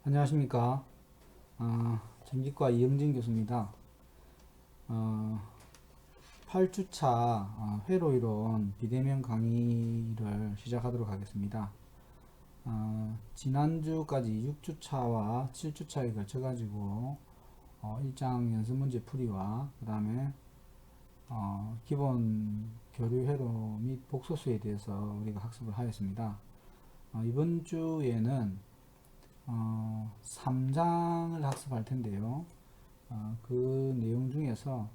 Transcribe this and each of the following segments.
안녕하십니까. 전기과 이영진 교수입니다. 8주차 회로이론 비대면 강의를 시작하도록 하겠습니다. 지난주까지 6주차와 7주차에 걸쳐가지고 1장 연습 문제 풀이와 그 다음에 기본 교류 회로 및 복소수에 대해서 우리가 학습을 하였습니다. 이번 주에는 3장을 학습할 텐데요. 그 내용 중에서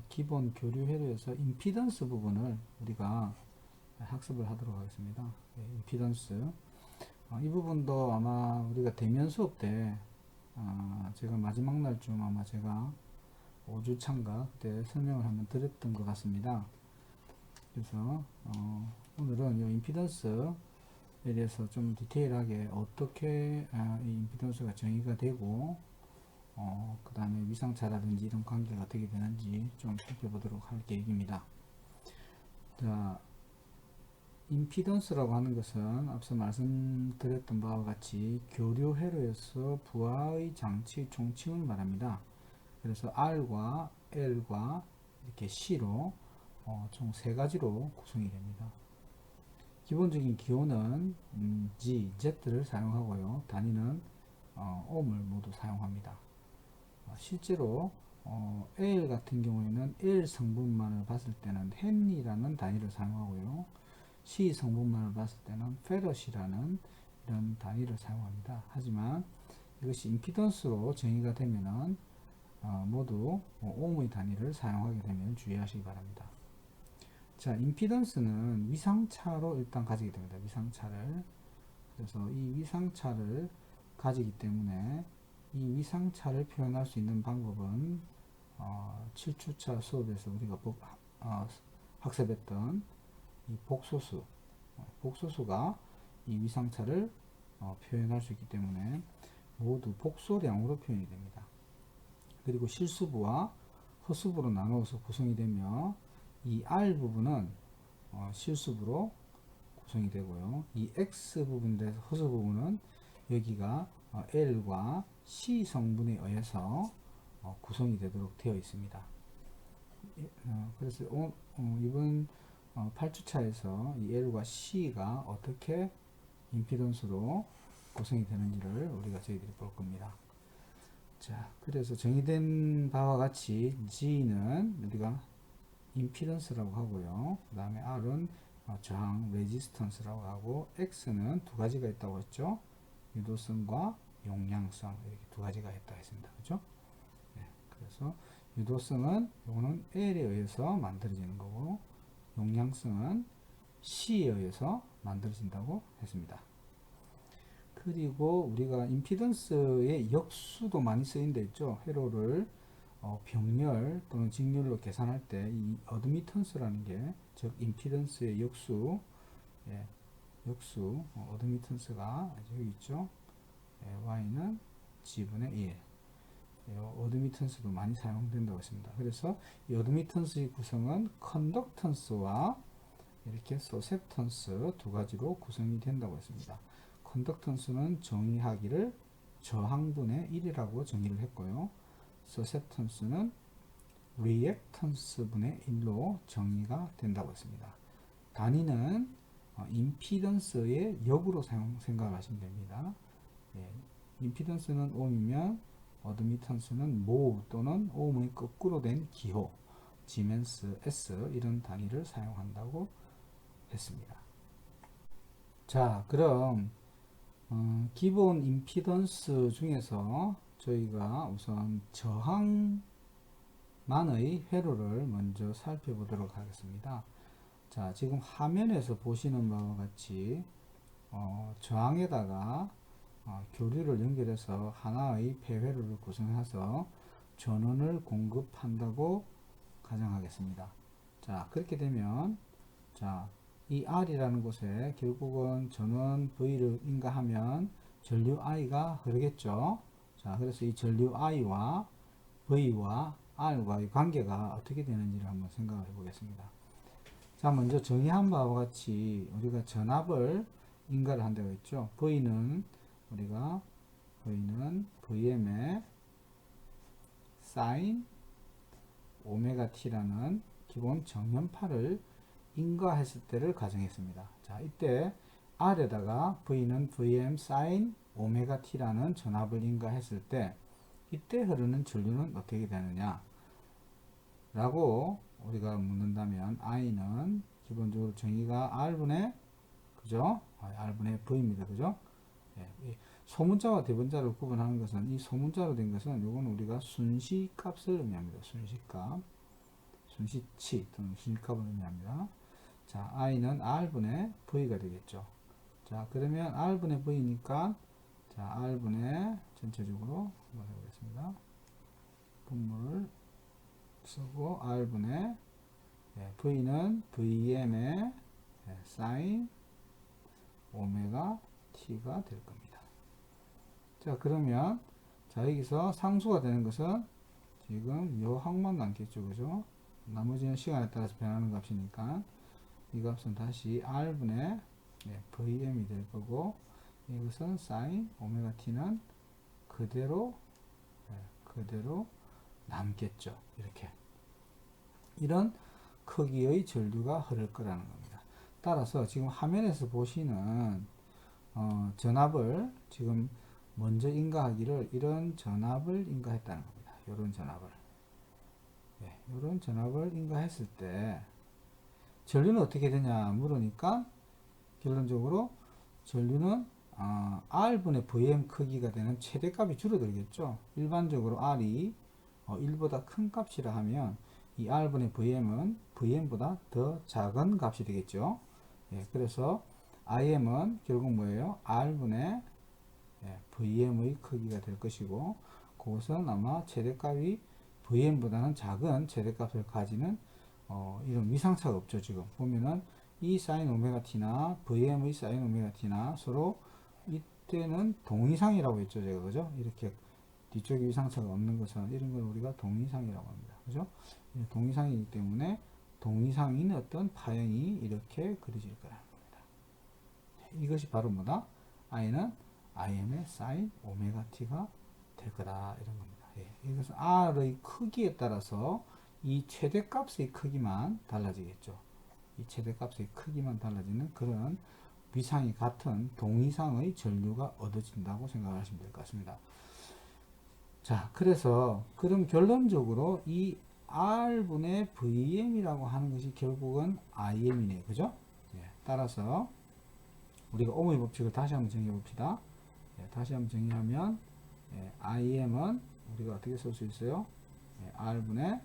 기본 교류 회로에서 임피던스 부분을 우리가 학습을 하도록 하겠습니다. 임피던스. 이 부분도 아마 우리가 대면 수업 때 제가 마지막 날쯤 아마 제가 5주차인가 그때 설명을 한번 드렸던 것 같습니다. 그래서 오늘은 이 임피던스 에 대해서 좀 디테일하게 어떻게 이 임피던스가 정의가 되고 그 다음에 위상차라든지 이런 관계가 어떻게 되는지 좀 살펴보도록 할 계획입니다. 자, 임피던스라고 하는 것은 앞서 말씀드렸던 바와 같이 교류 회로에서 부하의 장치 총칭을 말합니다. 그래서 R과 L과 이렇게 C로 총 세 가지로 구성이 됩니다. 기본적인 기호는 G, Z를 사용하고요. 단위는 ohm을 모두 사용합니다. 실제로 L 같은 경우에는 L 성분만을 봤을 때는 헨리라는 단위를 사용하고요. C 성분만을 봤을 때는 페럿이라는 이런 단위를 사용합니다. 하지만 이것이 임피던스로 정의가 되면은 모두 ohm의 단위를 사용하게 되면 주의하시기 바랍니다. 자, 임피던스는 위상차로 일단 가지게 됩니다. 위상차를. 그래서 이 위상차를 가지기 때문에 이 위상차를 표현할 수 있는 방법은 7주차 수업에서 우리가 학습했던 이 복소수, 복소수가 이 위상차를 표현할 수 있기 때문에 모두 복소량으로 표현이 됩니다. 그리고 실수부와 허수부로 나누어서 구성이 되며 이 R 부분은 실수부로 구성이 되고요. 이 X 부분에서 허수 부분은 여기가 L과 C 성분에 의해서 구성이 되도록 되어 있습니다. 그래서 이번 8주차에서 이 L과 C가 어떻게 임피던스로 구성이 되는지를 우리가 저희들이 볼 겁니다. 자, 그래서 정의된 바와 같이 G는 우리가 임피던스라고 하고요. 그 다음에 R은 저항, 레지스턴스라고 하고, X는 두 가지가 있다고 했죠. 유도성과 용량성, 이렇게 두 가지가 있다고 했습니다. 그죠? 네, 그래서 유도성은 요거는 L에 의해서 만들어지는 거고, 용량성은 C에 의해서 만들어진다고 했습니다. 그리고 우리가 임피던스의 역수도 많이 쓰인다 했죠. 회로를 병렬 또는 직렬로 계산할 때 이 어드미턴스라는 게, 즉 임피던스의 역수, 역수 어드미턴스가 여기 있죠. y는 g분의 1. 어드미턴스도 많이 사용된다고 했습니다. 그래서 이 어드미턴스의 구성은 컨덕턴스와 이렇게 서셉턴스 두 가지로 구성이 된다고 했습니다. 컨덕턴스는 정의하기를 저항분의 1이라고 정의를 했고요. 서셉턴스는 리액턴스 분의 1로 정의가 된다고 했습니다. 단위는 임피던스의 역으로 생각하시면 됩니다. 임피던스는 ohm이면 어드미턴스는 모 또는 ohm의 거꾸로 된 기호, 지멘스 S 이런 단위를 사용한다고 했습니다. 자, 그럼 기본 임피던스 중에서 저희가 우선 저항만의 회로를 먼저 살펴보도록 하겠습니다. 자, 지금 화면에서 보시는 바와 같이 저항에다가 교류를 연결해서 하나의 폐회로를 구성해서 전원을 공급한다고 가정하겠습니다. 자, 그렇게 되면 자, 이 R이라는 곳에 결국은 전원 V를 인가하면 전류 I가 흐르겠죠. 자, 그래서 이 전류 I와 V와 R과의 관계가 어떻게 되는지를 한번 생각을 해보겠습니다. 자, 먼저 정의한 바와 같이 우리가 전압을 인가를 한다고 했죠. V는 우리가 V는 Vm의 sin 오메가 t라는 기본 정연파를 인가했을 때를 가정했습니다. 자, 이때 R에다가 V는 Vm sin 오메가 t라는 전압을 인가했을 때 이때 흐르는 전류는 어떻게 되느냐 라고 우리가 묻는다면 I는 기본적으로 정의가 R분의 그죠? R분의 V입니다. 그죠? 예, 소문자와 대문자를 구분하는 것은 이 소문자로 된 것은 이건 우리가 순시값을 의미합니다. 순시값, 순시치 또는 순시값을 의미합니다. 자, I는 R분의 V가 되겠죠. 자, 그러면 R분의 V니까 자, R분의 전체적으로 한번 해보겠습니다. 분모를 쓰고 R분의 V는 Vm의 sin 오메가 t가 될 겁니다. 자, 그러면 자, 여기서 상수가 되는 것은 지금 요 항만 남겠죠. 그죠? 나머지는 시간에 따라서 변하는 값이니까 이 값은 다시 R분의 Vm이 될 거고 이것은 sin 오메가 t는 그대로 남겠죠. 이렇게 이런 크기의 전류가 흐를 거라는 겁니다. 따라서 지금 화면에서 보시는 전압을 지금 먼저 인가하기를 이런 전압을 인가했다는 겁니다. 이런 전압을 이런 전압을 인가했을 때 전류는 어떻게 되냐 물으니까 결론적으로 전류는 R분의 Vm 크기가 되는 최대값이 줄어들겠죠. 일반적으로 R이 1보다 큰 값이라 하면 이 R분의 Vm은 Vm보다 더 작은 값이 되겠죠. 그래서 Im은 결국 뭐예요? R분의 Vm의 크기가 될 것이고 그것은 아마 최대값이 Vm보다는 작은 최대값을 가지는 이런 위상차가 없죠. 지금 보면은 이 sin 오메가 t나 Vm의 sin 오메가 t나 서로 이때는 동이상이라고 했죠. 제가 그죠? 이렇게 뒤쪽에 위상차가 없는 것은 이런 걸 우리가 동이상이라고 합니다. 그죠? 동이상이기 때문에 동이상인 어떤 파형이 이렇게 그려질 거라는 겁니다. 이것이 바로 뭐다? I는 Im의 sin 오메가 t가 될 거다 이런 겁니다. 이것은 R의 크기에 따라서 이 최대값의 크기만 달라지겠죠. 이 최대값의 크기만 달라지는 그런 위상이 같은 동이상의 전류가 얻어진다고 생각하시면 될 것 같습니다. 자, 그래서 그럼 결론적으로 이 R분의 Vm이라고 하는 것이 결국은 Im이네. 그죠? 따라서 우리가 ohm의 법칙을 다시 한번 정의해 봅시다. 다시 한번 정의하면 Im은 우리가 어떻게 쓸 수 있어요? R분의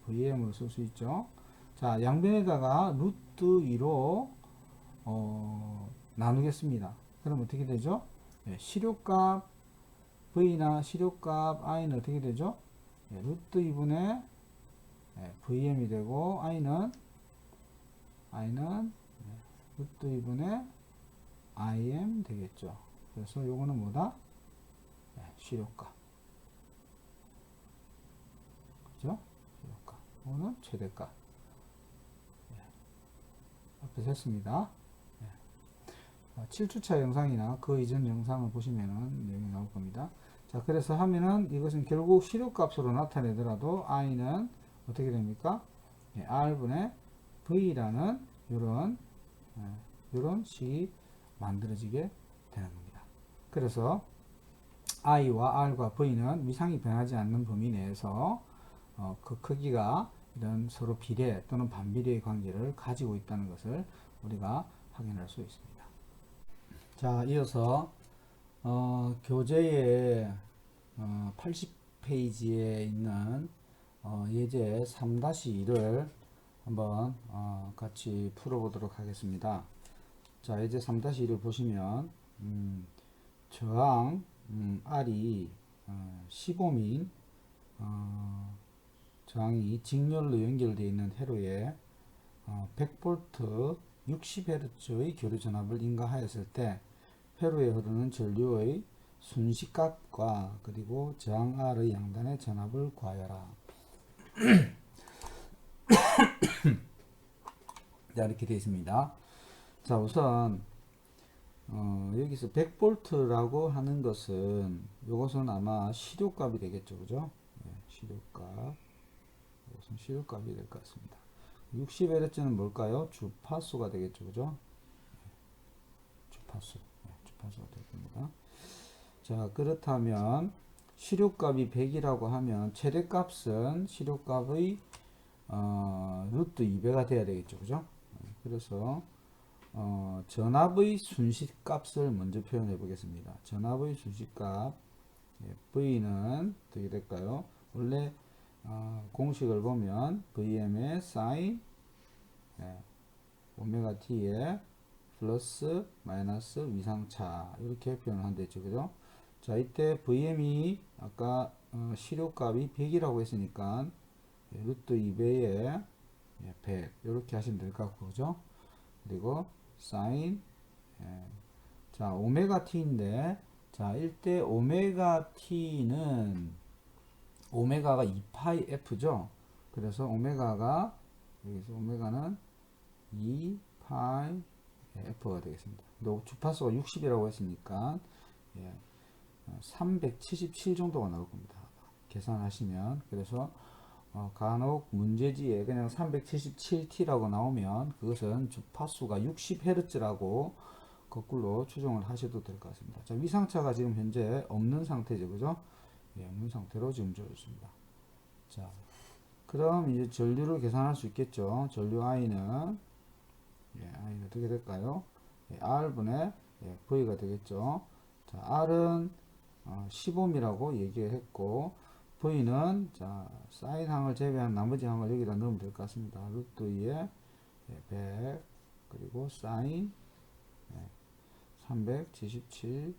Vm으로 쓸 수 있죠. 자, 양변에다가 루트 2로 나누겠습니다. 그럼 어떻게 되죠? 실효값 V나 실효값 I는 어떻게 되죠? 루트 2분의 Vm이 되고 I는 루트 2분의 Im 되겠죠. 그래서 요거는 뭐다? 실효값. 그죠? 실효값. 요거는 최대값. 앞에서 했습니다. 7주차 영상이나 그 이전 영상을 보시면은 내용이 나올 겁니다. 자, 그래서 하면은 이것은 결국 실효값으로 나타내더라도 I는 어떻게 됩니까? R분의 V라는 이런 식이 만들어지게 되는 겁니다. 그래서 I와 R과 V는 위상이 변하지 않는 범위 내에서 그 크기가 이런 서로 비례 또는 반비례의 관계를 가지고 있다는 것을 우리가 확인할 수 있습니다. 자, 이어서 교재의 80페이지에 있는 예제 3-2를 한번 같이 풀어보도록 하겠습니다. 자, 예제 3-2를 보시면 저항 R이 15인 저항이 직렬로 연결되어 있는 회로에 100V 60Hz의 교류 전압을 인가하였을 때 회로에 흐르는 전류의 순시값과 그리고 저항 R의 양단의 전압을 구하여라. 자, 이렇게 되어 있습니다. 자, 우선 여기서 100볼트라고 하는 것은 요것은 아마 시료값이 되겠죠. 그죠? 네, 시료값. 이것은 시료값이 될 것 같습니다. 60Hz는 뭘까요? 주파수가 되겠죠. 그죠? 주파수. 네, 주파수가 될 겁니다. 자, 그렇다면 시료값이 100이라고 하면 최대값은 시료값의 루트 2배가 돼야 되겠죠. 그죠? 그래서 전압의 순식값을 먼저 표현해 보겠습니다. 전압의 순식값 V는 어떻게 될까요? 원래 공식을 보면 Vm의 sin 오메가 t의 플러스 마이너스 위상차 이렇게 표현을 한다 했죠. 그죠? 자, 이때 Vm이 아까 시료값이 100이라고 했으니까 루트 2배에 100 이렇게 하시면 될 것 같고, 그죠? 그리고 sin 자, 오메가 t인데, 자, 일대 오메가 t는 오메가가 2파이 f죠. 그래서 오메가가 여기서 오메가는 2파이 f가 되겠습니다. 또 주파수가 60이라고 했으니까 377 정도가 나올 겁니다. 계산하시면. 그래서 간혹 문제지에 그냥 377T라고 나오면 그것은 주파수가 60Hz라고 거꾸로 추정을 하셔도 될 것 같습니다. 자, 위상차가 지금 현재 없는 상태죠. 그죠? 예, 없는 상태로 지금 줘줬습니다. 자, 그럼 이제 전류를 계산할 수 있겠죠. 전류 I는, I는 어떻게 될까요? R분의 V가 되겠죠. 자, R은 15mm라고 얘기했고, V는, 자, 사인 항을 제외한 나머지 항을 여기다 넣으면 될 것 같습니다. 루트 2에 100, 그리고 사인 377t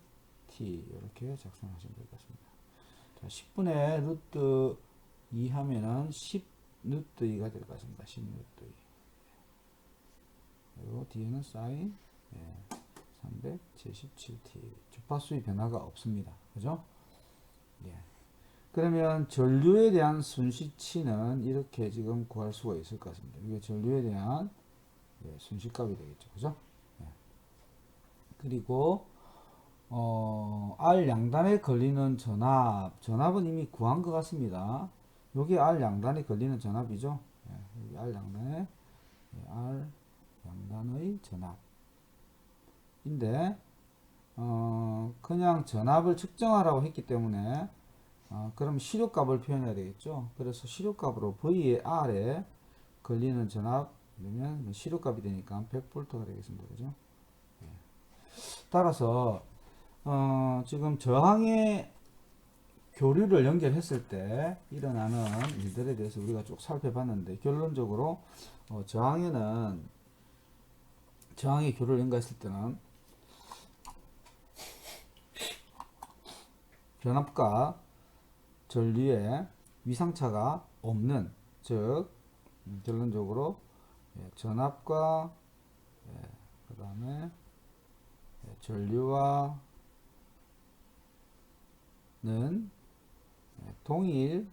이렇게 작성하시면 될 것 같습니다. 자, 10분의 루트 2 하면은 10 루트 2가 될 것 같습니다. 10 루트 2. 그리고 뒤에는 사인 377t. 주파수의 변화가 없습니다. 그죠? 예. 그러면 전류에 대한 순시치는 이렇게 지금 구할 수가 있을 것 같습니다. 이게 전류에 대한 순시값이 되겠죠. 그죠? 예. 그리고 R 양단에 걸리는 전압은 이미 구한 것 같습니다. 여기 R 양단에 걸리는 전압이죠. 여기 R 양단에 R 양단의 전압인데 그냥 전압을 측정하라고 했기 때문에 그럼 시료값을 표현해야 되겠죠. 그래서 시료값으로 V의 R에 걸리는 전압 그러면 시료값이 되니까 100V가 되겠습니다. 그죠? 따라서 지금 저항의 교류를 연결했을 때 일어나는 일들에 대해서 우리가 쭉 살펴봤는데 결론적으로 저항의 교류를 연결했을 때는 전압과 전류의 위상차가 없는, 즉 결론적으로 전압과 그 다음에 전류와는 동일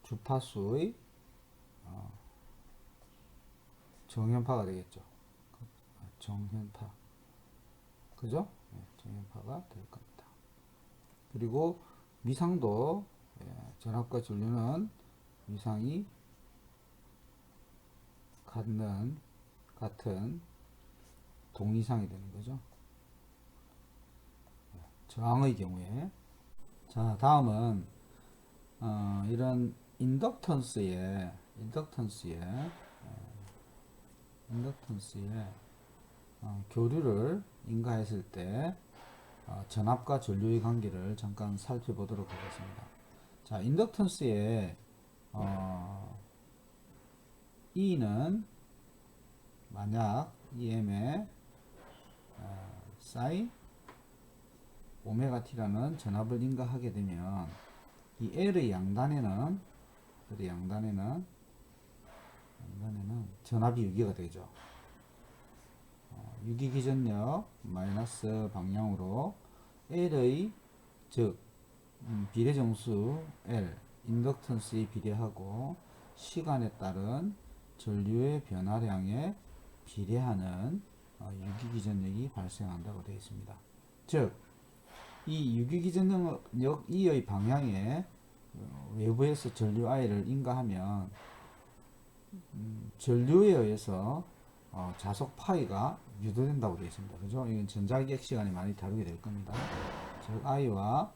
주파수의 정현파가 되겠죠. 정현파. 그죠? 정현파가 될 겁니다. 그리고 위상도 전압과 전류는 위상이 같은 동위상이 되는 거죠. 저항의 경우에. 자, 다음은 이런 인덕턴스의 교류를 인가했을 때 전압과 전류의 관계를 잠깐 살펴보도록 하겠습니다. 자, 인덕턴스의 E는 만약 EM의 sin 오메가 t라는 전압을 인가하게 되면 이 L의 양단에는 전압이 유기가 되죠. 유기기전력 마이너스 방향으로 L의 즉 비례정수 L 인덕턴스에 비례하고 시간에 따른 전류의 변화량에 비례하는 유기기전력이 발생한다고 되어 있습니다. 즉, 이 유기기전력 E의 방향에 외부에서 전류 I를 인가하면 전류에 의해서 자속 파이가 유도된다고 되어 있습니다. 그죠? 이건 전자기억 시간에 많이 다루게 될 겁니다. 즉 I와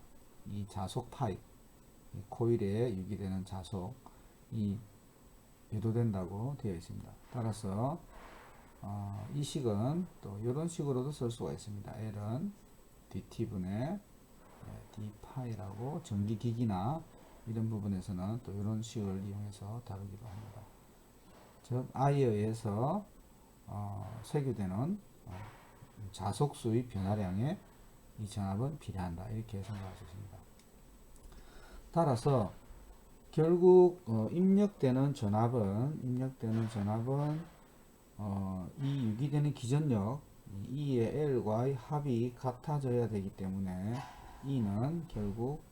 이 자속 파이, 이 코일에 유기되는 자속이 유도된다고 되어 있습니다. 따라서 이 식은 또 이런 식으로도 쓸 수가 있습니다. L은 dt분의 d파이라고 전기기기나 이런 부분에서는 또 이런 식을 이용해서 다루기도 합니다. 즉 I에 의해서 세교되는 자속수의 변화량에 이 전압은 비례한다. 이렇게 생각할 수 있습니다. 따라서 결국 입력되는 전압은 이 유기되는 기전력 E의 L과의 합이 같아져야 되기 때문에 E는 결국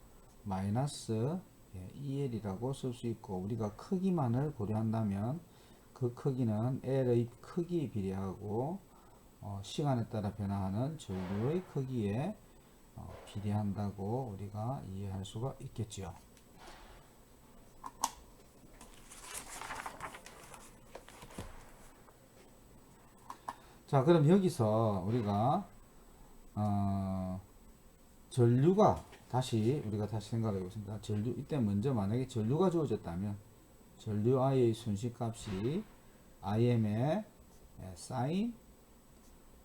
마이너스 EL이라고 쓸 수 있고, 우리가 크기만을 고려한다면 그 크기는 L의 크기에 비례하고 시간에 따라 변화하는 전류의 크기에 비례한다고 우리가 이해할 수가 있겠지요. 자, 그럼 여기서 우리가 전류가 우리가 다시 생각해 보겠습니다. 전류, 이때 먼저 만약에 전류가 주어졌다면 전류 I의 순식값이 Im의 사인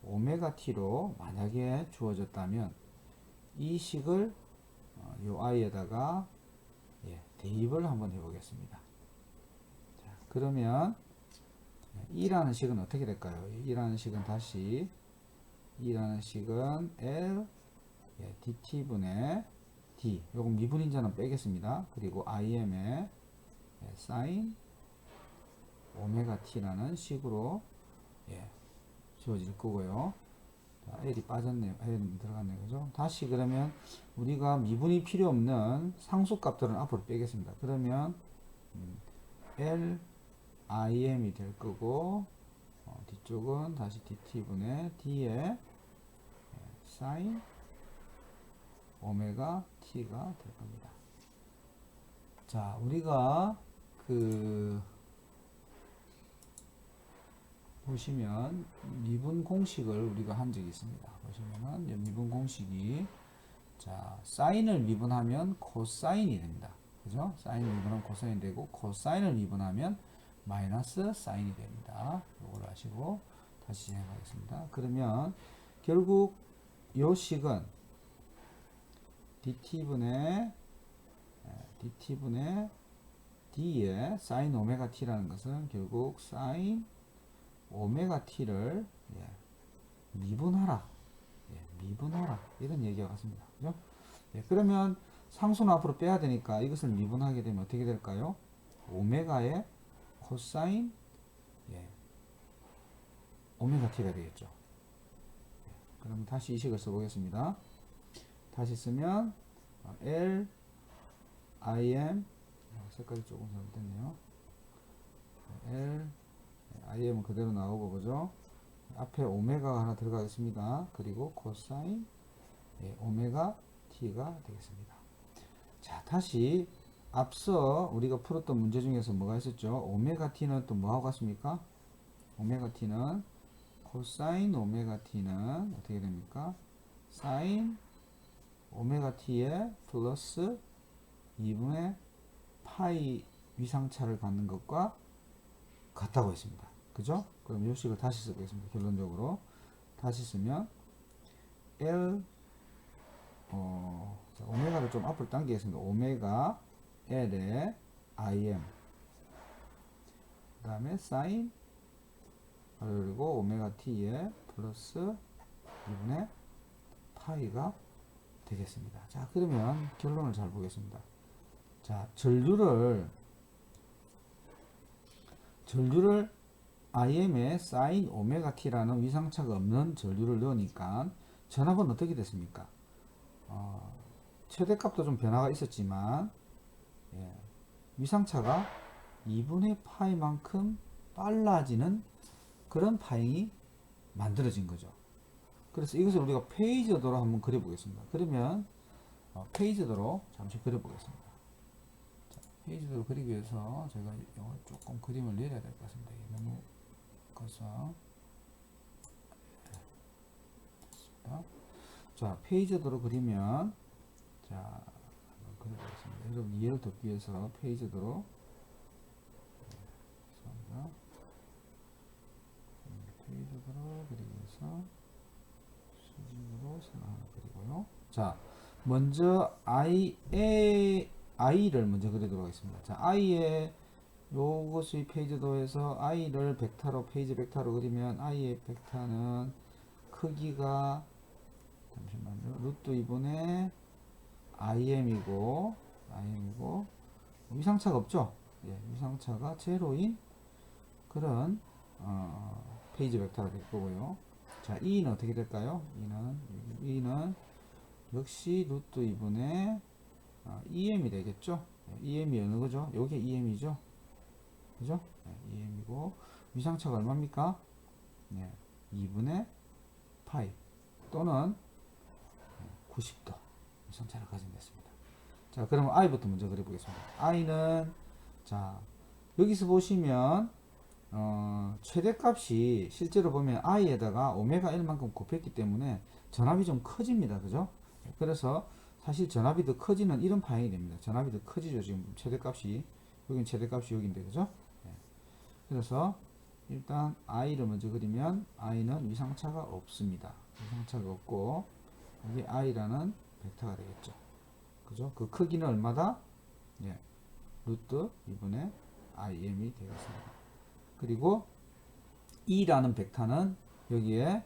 오메가 t로 만약에 주어졌다면 이 식을 요 I에다가 대입을 한번 해보겠습니다. 자, 그러면 E라는 식은 어떻게 될까요? E라는 식은 L dt분의 d, 요거 미분인자는 빼겠습니다. 그리고 Im의 사인 오메가 t라는 식으로 주어질 거고요. 자, L이 빠졌네요. L이 들어갔네요. 그죠? 다시 그러면 우리가 미분이 필요 없는 상수값들은 앞으로 빼겠습니다. 그러면 L IM이 될 거고, 뒤쪽은 다시 dt분의 d의 사인 오메가 t가 될 겁니다. 자, 우리가 보시면 미분 공식을 우리가 한 적이 있습니다. 보시면은 미분 공식이, 자, 사인을 미분하면 코사인이 됩니다. 그죠? 사인을 미분하면 코사인이 되고, 코사인을 미분하면 마이너스 사인이 됩니다. 이걸 아시고 다시 진행하겠습니다. 그러면 결국 요 식은 dt분의 d의 사인 오메가 t라는 것은 결국 사인 오메가 t를 미분하라 이런 얘기가 같습니다. 그죠? 그러면 상수는 앞으로 빼야 되니까 이것을 미분하게 되면 어떻게 될까요? 오메가의 코사인 오메가 t가 되겠죠. 그럼 다시 이 식을 써보겠습니다. 다시 쓰면 L IM, 색깔이 조금 잘못됐네요. L IM은 그대로 나오고, 그죠? 앞에 오메가가 하나 들어가겠습니다. 그리고 코사인 오메가 t가 되겠습니다. 자, 다시 앞서 우리가 풀었던 문제 중에서 뭐가 있었죠? 오메가 t는 또 뭐하고 같습니까? 오메가 t는 코사인 오메가 t는 어떻게 됩니까? 사인 오메가 t의 플러스 2분의 파이 위상차를 갖는 것과 같다고 했습니다. 그죠? 그럼 이 식을 다시 써보겠습니다. 결론적으로 다시 쓰면 L 자, 오메가를 좀 앞으로 당기겠습니다. 오메가 L의 IM, 그 다음에 사인, 그리고 오메가 t의 플러스 2분의 파이가 되겠습니다. 자, 그러면 결론을 잘 보겠습니다. 자, 전류를 IM에 사인 오메가 t라는 위상차가 없는 전류를 넣으니까 전압은 어떻게 됐습니까? 최대값도 좀 변화가 있었지만 위상차가 2분의 파이만큼 빨라지는 그런 파행이 만들어진 거죠. 그래서 이것을 우리가 페이저도로 한번 그려보겠습니다. 그러면 페이저도로 잠시 그려보겠습니다. 자, 페이저도로 그리기 위해서 제가 이걸 조금 그림을 내려야 될 것 같습니다. 이게 너무 커서 됐습니다. 자, 페이저도로 그리면 자 한번 그려보겠습니다. 여러분 이해를 돕기 위해서 페이저도로 죄송합니다. 페이저도로 그리기 위해서 수직으로 선 하나 그리고요. 자, 먼저 i를 먼저 그리도록 하겠습니다. 자, i의 요것의 페이지도에서 i를 벡터로 페이지 벡터로 그리면 i의 벡터는 크기가 잠시만요. 루트 2분의 im이고 위상차가 없죠. 예, 위상차가 제로인 그런 페이지 벡터가 될 거고요. 자, e는 어떻게 될까요? e는 역시 루트 2분의 em이 되겠죠. em이 어느 거죠? 요게 em이죠. 그죠? em이고 위상차가 얼마입니까? 2분의 파이 또는 90도 위상차를 가진 됐습니다. 자, 그러면 i부터 먼저 그려보겠습니다. i는 자, 여기서 보시면 최대값이 실제로 보면 i에다가 오메가 1만큼 곱했기 때문에 전압이 좀 커집니다. 그죠? 그래서 사실 전압이 더 커지는 이런 방향이 됩니다. 전압이 더 커지죠. 지금 최대값이 여긴 최대값이 여기인데 그죠? 그래서 일단 i를 먼저 그리면 i는 위상차가 없습니다. 위상차가 없고 여기 i라는 벡터가 되겠죠. 그죠? 그 크기는 얼마다? 루트 2분의 im이 되겠습니다. 그리고 e라는 벡터는 여기에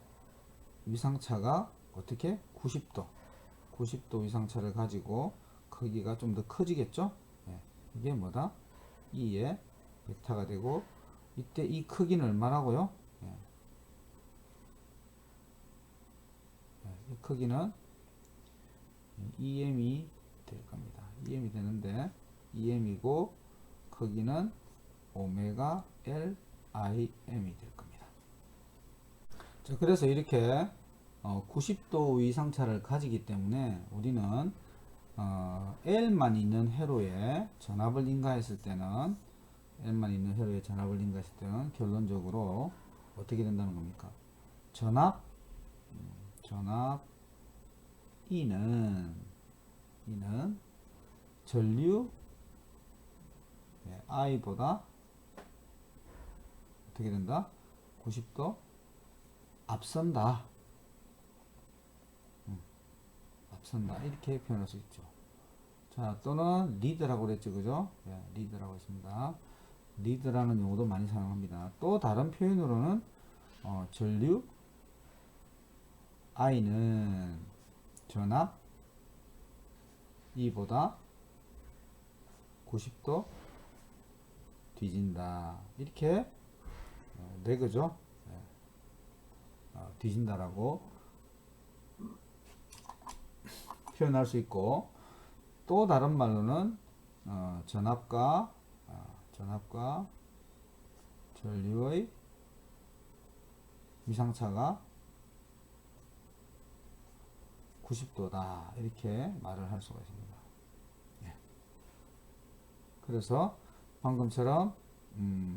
위상차가 어떻게? 90도 위상차를 가지고 크기가 좀 더 커지겠죠? 이게 뭐다? e의 벡터가 되고 이때 이 크기는 얼마라고요? 이 크기는 em이 될 겁니다. em이 되는데 em이고 크기는 오메가 L IM이 될 겁니다. 자, 그래서 이렇게 90도 위상차를 가지기 때문에 우리는 L만 있는 회로에 전압을 인가했을 때는 결론적으로 어떻게 된다는 겁니까? 전압 E는 전류 I보다 어떻게 된다? 90도 앞선다. 이렇게 표현할 수 있죠. 자, 또는 리드라고 그랬죠. 그죠? 리드라고 했습니다. 리드라는 용어도 많이 사용합니다. 또 다른 표현으로는 전류 I는 전압 E보다 90도 뒤진다. 이렇게 네 거죠. 뒤진다라고 표현할 수 있고 또 다른 말로는 전압과 전류의 위상차가 90도다 이렇게 말을 할 수가 있습니다. 그래서 방금처럼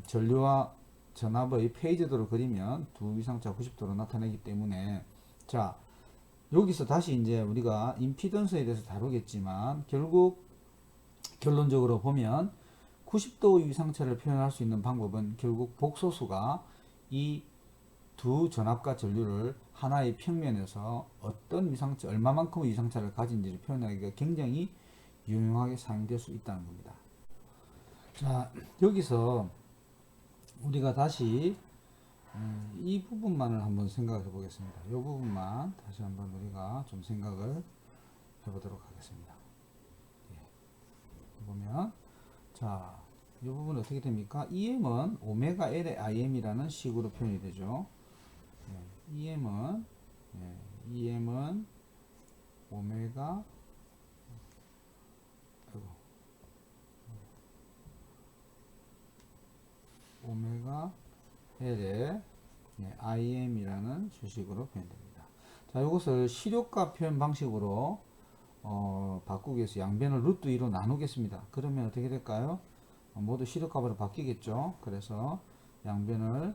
전류와 전압의 페이지도를 그리면 두 위상차 90도로 나타내기 때문에 자, 여기서 다시 이제 우리가 임피던스에 대해서 다루겠지만 결국 결론적으로 보면 90도 위상차를 표현할 수 있는 방법은 결국 복소수가 이 두 전압과 전류를 하나의 평면에서 어떤 위상차, 얼마만큼의 위상차를 가진지를 표현하기가 굉장히 유용하게 사용될 수 있다는 겁니다. 자, 여기서 우리가 다시 이 부분만을 한번 생각해 보겠습니다. 이 부분만 다시 한번 우리가 좀 생각을 해 보도록 하겠습니다. 보면 자, 이 부분 어떻게 됩니까? EM은 오메가 L의 IM이라는 식으로 표현이 되죠. EM은 오메가 오메가 L의 im이라는 수식으로 표현됩니다. 자, 이것을 시료값 표현 방식으로 바꾸기 위해서 양변을 루트 2로 나누겠습니다. 그러면 어떻게 될까요? 모두 시료값으로 바뀌겠죠. 그래서 양변을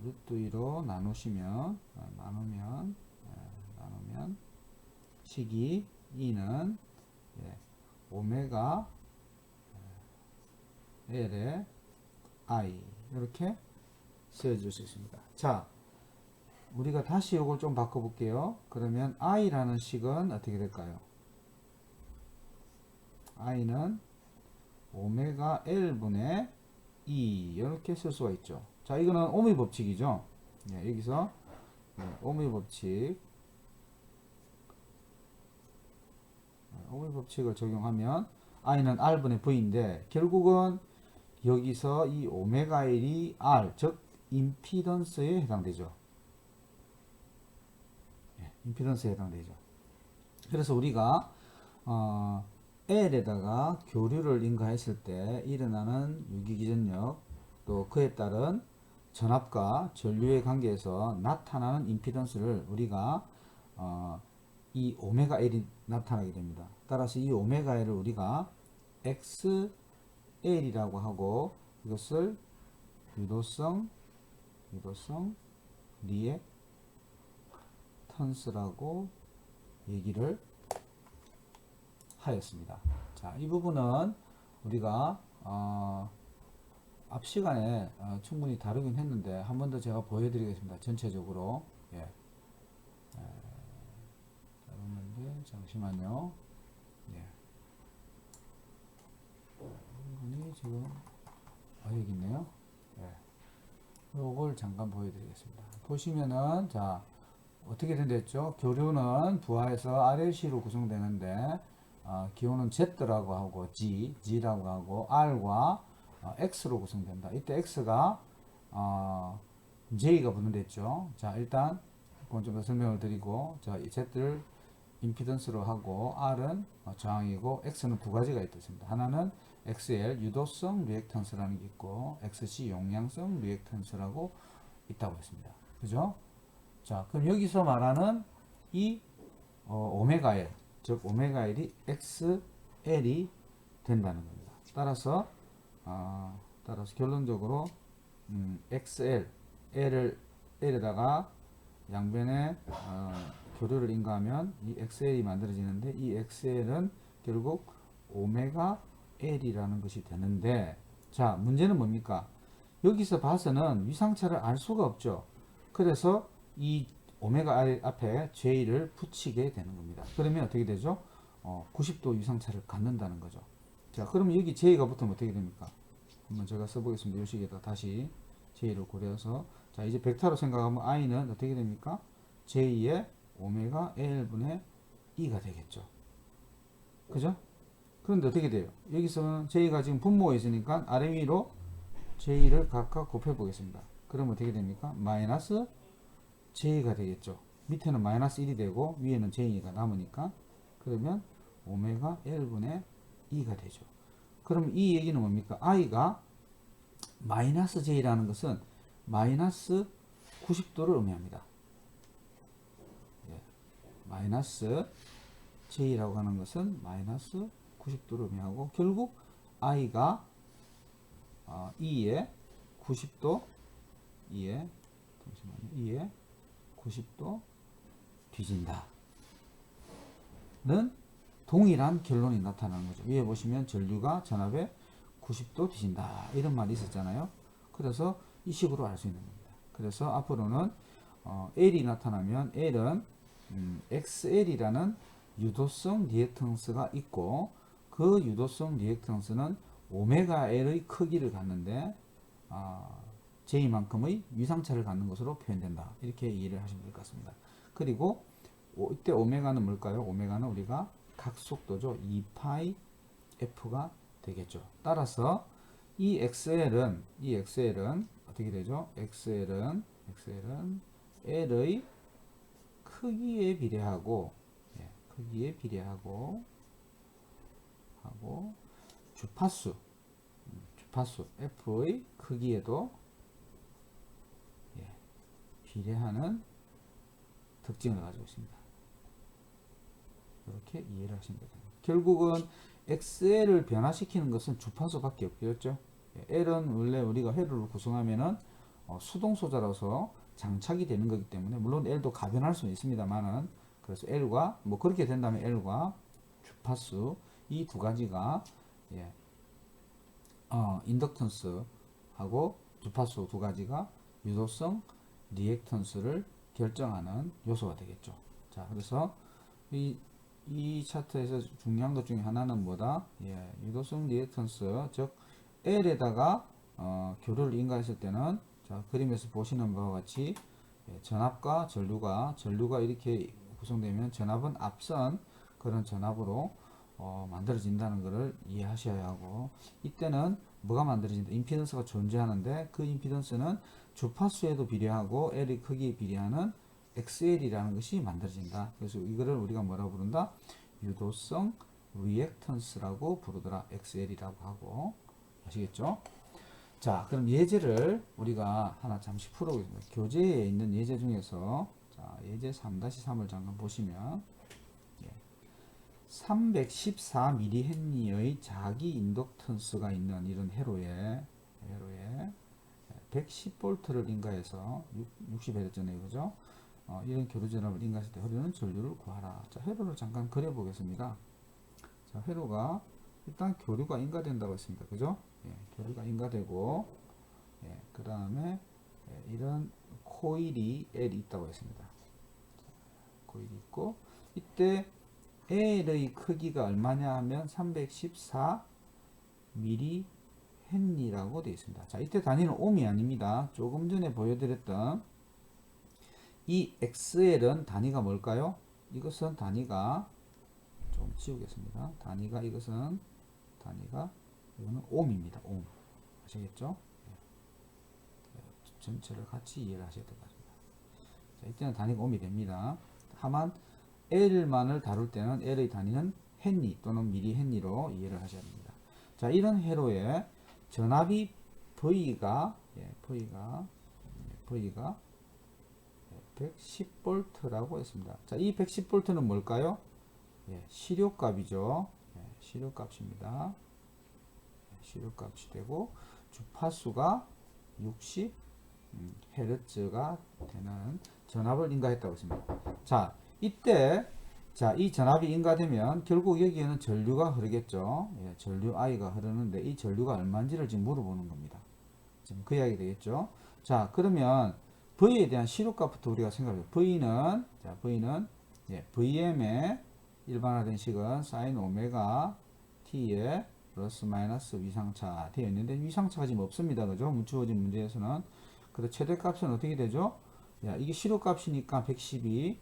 루트 2로 나누시면 나누면 식이 2는 오메가 L의 I 이렇게 쓰여질 수 있습니다. 자, 우리가 다시 이걸 좀 바꿔볼게요. 그러면 I라는 식은 어떻게 될까요? I는 오메가 L분의 E 이렇게 쓸 수가 있죠. 자, 이거는 오미 법칙이죠. 여기서 오미 법칙을 적용하면 I는 R분의 V인데 결국은 여기서 이 오메가 L이 R, 즉 임피던스에 해당되죠. 임피던스에 해당되죠. 그래서 우리가 L에다가 교류를 인가했을 때 일어나는 유기기전력 또 그에 따른 전압과 전류의 관계에서 나타나는 임피던스를 우리가 이 오메가 L이 나타나게 됩니다. 따라서 이 오메가 L을 우리가 XL이라고 하고 이것을 유도성 리액턴스라고 얘기를 하였습니다. 자, 이 부분은 우리가 앞 시간에 충분히 다루긴 했는데 한 번 더 제가 보여드리겠습니다. 전체적으로 다루는데 잠시만요. 이분이 지금 여기 있네요. 요걸 잠깐 보여드리겠습니다. 보시면은 자 어떻게 된댔죠? 교류는 부하에서 RLC로 구성되는데 기호는 Z라고 하고 G라고 하고 R과 X로 구성된다. 이때 X가 J가 분해됐죠. 자, 일단 그건 좀 더 설명을 드리고, 자, 이 Z를 임피던스로 하고 R은 저항이고 X는 두 가지가 있습니다. 하나는 XL 유도성 리액턴스라는 게 있고 XC 용량성 리액턴스라고 있다고 했습니다. 그죠? 자, 그럼 여기서 말하는 이 오메가 L, 즉 오메가 L이 XL이 된다는 겁니다. 따라서 결론적으로 XL, L에다가 양변에 교류를 인가하면 이 XL이 만들어지는데 이 XL은 결국 오메가 L이라는 것이 되는데, 자, 문제는 뭡니까? 여기서 봐서는 위상차를 알 수가 없죠. 그래서 이 오메가 L 앞에 J를 붙이게 되는 겁니다. 그러면 어떻게 되죠? 90도 위상차를 갖는다는 거죠. 자, 그러면 여기 J가 붙으면 어떻게 됩니까? 한번 제가 써보겠습니다. 이 식에다 다시 J를 고려해서, 자, 이제 벡터로 생각하면 I는 어떻게 됩니까? J의 오메가 L분의 E가 되겠죠. 그죠? 그런데 어떻게 돼요? 여기서는 J가 지금 분모가 있으니까 아래 위로 J를 각각 곱해 보겠습니다. 그러면 어떻게 됩니까? 마이너스 J가 되겠죠. 밑에는 마이너스 1이 되고 위에는 J가 남으니까, 그러면 오메가 L분의 E가 되죠. 그럼 이 얘기는 뭡니까? I가 마이너스 J라는 것은 마이너스 90도를 의미합니다. 마이너스 J라고 하는 것은 마이너스 90도를 의미하고 결국 I가 E의 90도 90도 뒤진다 는 동일한 결론이 나타나는 거죠. 위에 보시면 전류가 전압에 90도 뒤진다 이런 말이 있었잖아요. 그래서 이 식으로 알 수 있는 겁니다. 그래서 앞으로는 L이 나타나면 L은 XL이라는 유도성 리액턴스가 있고 그 유도성 리액턴스는 오메가 L의 크기를 갖는데 J만큼의 위상차를 갖는 것으로 표현된다. 이렇게 이해를 하시면 될 것 같습니다. 그리고 이때 오메가는 뭘까요? 오메가는 우리가 각속도죠. 2파이 F가 되겠죠. 따라서 이 XL은 어떻게 되죠? XL은 L의 크기에 비례하고 주파수 F의 크기에도 비례하는 특징을 가지고 있습니다. 이렇게 이해를 하시면 됩니다. 결국은 XL을 변화시키는 것은 주파수밖에 없겠죠. L은 원래 우리가 회로를 구성하면은 수동소자라서 장착이 되는 거기 때문에 물론 L도 가변할 수는 있습니다만은 그래서 L과 뭐 그렇게 된다면 L과 주파수 이 두 가지가 예, 인덕턴스하고 주파수 두 가지가 유도성, 리액턴스를 결정하는 요소가 되겠죠. 자, 그래서 이 차트에서 중요한 것 중에 하나는 뭐다? 예, 유도성 리액턴스, 즉 L에다가 교류를 인가했을 때는 자, 그림에서 보시는 바와 같이 예, 전압과 전류가 이렇게 구성되면 전압은 앞선 그런 전압으로 만들어진다는 것을 이해하셔야 하고 이때는 뭐가 만들어진다? 임피던스가 존재하는데 그 임피던스는 주파수에도 비례하고 L의 크기에 비례하는 XL이라는 것이 만들어진다. 그래서 이거를 우리가 뭐라고 부른다? 유도성 리액턴스라고 부르더라. XL이라고 하고 아시겠죠? 자, 그럼 예제를 우리가 하나 잠시 풀어보겠습니다. 교재에 있는 예제 중에서 자, 예제 3-3을 잠깐 보시면 314mH의 자기 인덕턴스가 있는 이런 회로에 110V를 인가해서 60H잖아요. 그죠? 이런 교류전압을 인가했을 때 흐르는 전류를 구하라. 자, 회로를 잠깐 그려보겠습니다. 자, 회로가 일단 교류가 인가된다고 했습니다. 그죠? 예, 교류가 인가되고, 예, 그 다음에 이런 코일이 L이 있다고 했습니다. 코일이 있고, 이때 L의 크기가 얼마냐 하면 314mH라고 되어 있습니다. 자, 이때 단위는 옴이 아닙니다. 조금 전에 보여드렸던 이 XL은 단위가 뭘까요? 이것은 단위가 좀 지우겠습니다. 이거는 옴입니다. 옴. 아시겠죠? 전체를 같이 이해를 하셔야 될 것 같습니다. 자, 이때는 단위가 옴이 됩니다. 다만 L만을 다룰 때는 L의 단위는 헨리 또는 미리헨리로 이해를 하셔야 됩니다. 자, 이런 회로에 전압이 V가 110V라고 했습니다. 자, 이 110V는 뭘까요? 예, 시료값이죠. 예, 시료값입니다. 시료값이 되고 주파수가 60Hz가 되는 전압을 인가했다고 했습니다. 자, 이때 이 전압이 인가되면 결국 여기에는 전류가 흐르겠죠. 예, 전류 I가 흐르는데 이 전류가 얼마인지를 지금 물어보는 겁니다. 지금 그 이야기 되겠죠. 자, 그러면 V에 대한 시료값부터 우리가 생각해요. V는 예, VM의 일반화된 식은 사인 오메가 T의 플러스 마이너스 위상차 되어 있는데 위상차가 지금 없습니다. 그죠? 주어진 문제에서는. 그래서 최대값은 어떻게 되죠? 야, 이게 시료값이니까 110이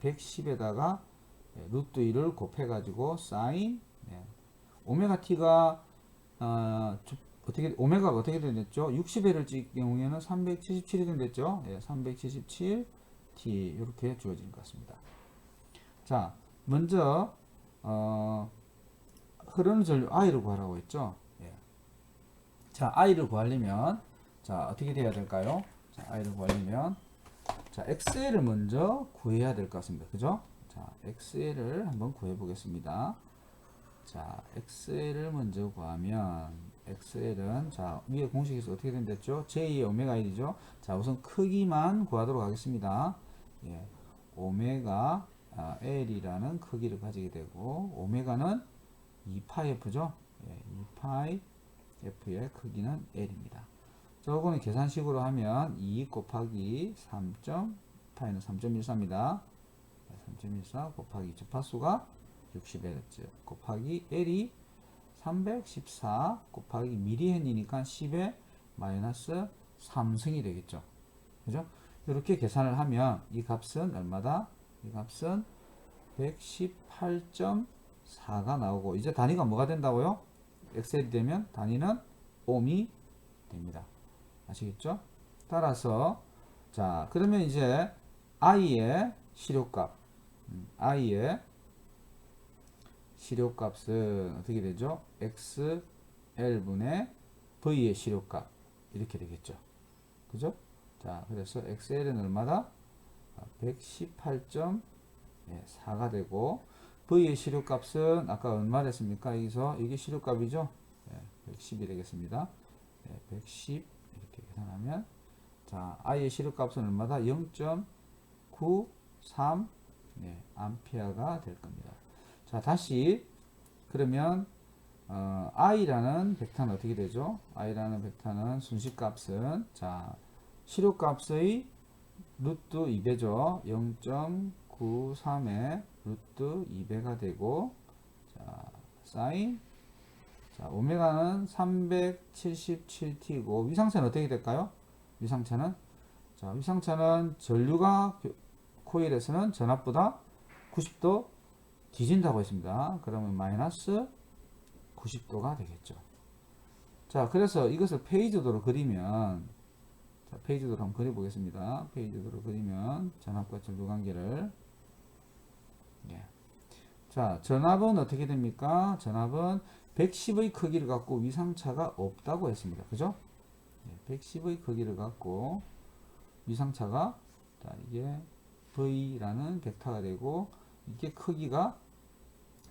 110에다가 루트 1을 곱해가지고 사인 오메가 T가 오메가가 어떻게 됐죠? 60회를 찍 경우에는 377이 됐죠? 377 T 이렇게 주어진 것 같습니다. 자, 먼저 흐르는 전류 I를 구하라고 했죠? 예. 자, I를 구하려면 자, 어떻게 돼야 될까요? 자, I를 구하려면 자, XL을 먼저 구해야 될 것 같습니다. 그죠? 자, XL을 한번 구해 보겠습니다. 자, XL을 먼저 구하면 XL은 자, 위에 공식에서 어떻게 된댔죠? J의 오메가 1이죠. 자, 우선 크기만 구하도록 하겠습니다. 예. 오메가 L이라는 크기를 가지게 되고 오메가는 2파이F죠. 예, 2파이F의 크기는 L입니다. 저거는 계산식으로 하면 2 곱하기 3. 파이는 3.14입니다. 3.14 곱하기 주파수가 60Hz 곱하기 L이 314 곱하기 미리헨이니까 10의 마이너스 3승이 되겠죠. 그죠? 이렇게 계산을 하면 이 값은 얼마다? 이 값은 118.4가 나오고 이제 단위가 뭐가 된다고요? 엑셀이 되면 단위는 옴이 됩니다. 아시겠죠? 따라서 자, 그러면 이제 I의 시료값 I의 시료값은 어떻게 되죠? XL분의 V의 시료값 이렇게 되겠죠. 그죠? 자, 그래서 XL은 얼마다? 118.4가 되고, V의 시료값은 아까 얼마 됐습니까? 여기서 이게 시료값이죠? 110이 되겠습니다. 110 이렇게 계산하면, 자, I의 시료값은 얼마다? 0.93 암페어가 될 겁니다. 자, 다시 그러면 I라는 벡터는 어떻게 되죠? I라는 벡터는 순식값은, 자, 시료값의 루트 2배죠. 0.93의 루트 2배가 되고, 자, 사인, 자, 오메가는 377t고, 위상차는 어떻게 될까요? 위상차는, 자, 위상차는 전류가 코일에서는 전압보다 90도 뒤진다고 했습니다. 그러면 마이너스 90도가 되겠죠. 자, 그래서 이것을 페이지도로 그리면, 자, 페이지도로 한번 그려보겠습니다. 페이지도로 그리면 전압과 전류 관계를, 자, 전압은 어떻게 됩니까? 전압은 110의 크기를 갖고 위상차가 없다고 했습니다. 그죠? 110의 크기를 갖고 위상차가, 자, 이게 V라는 벡터가 되고, 이게 크기가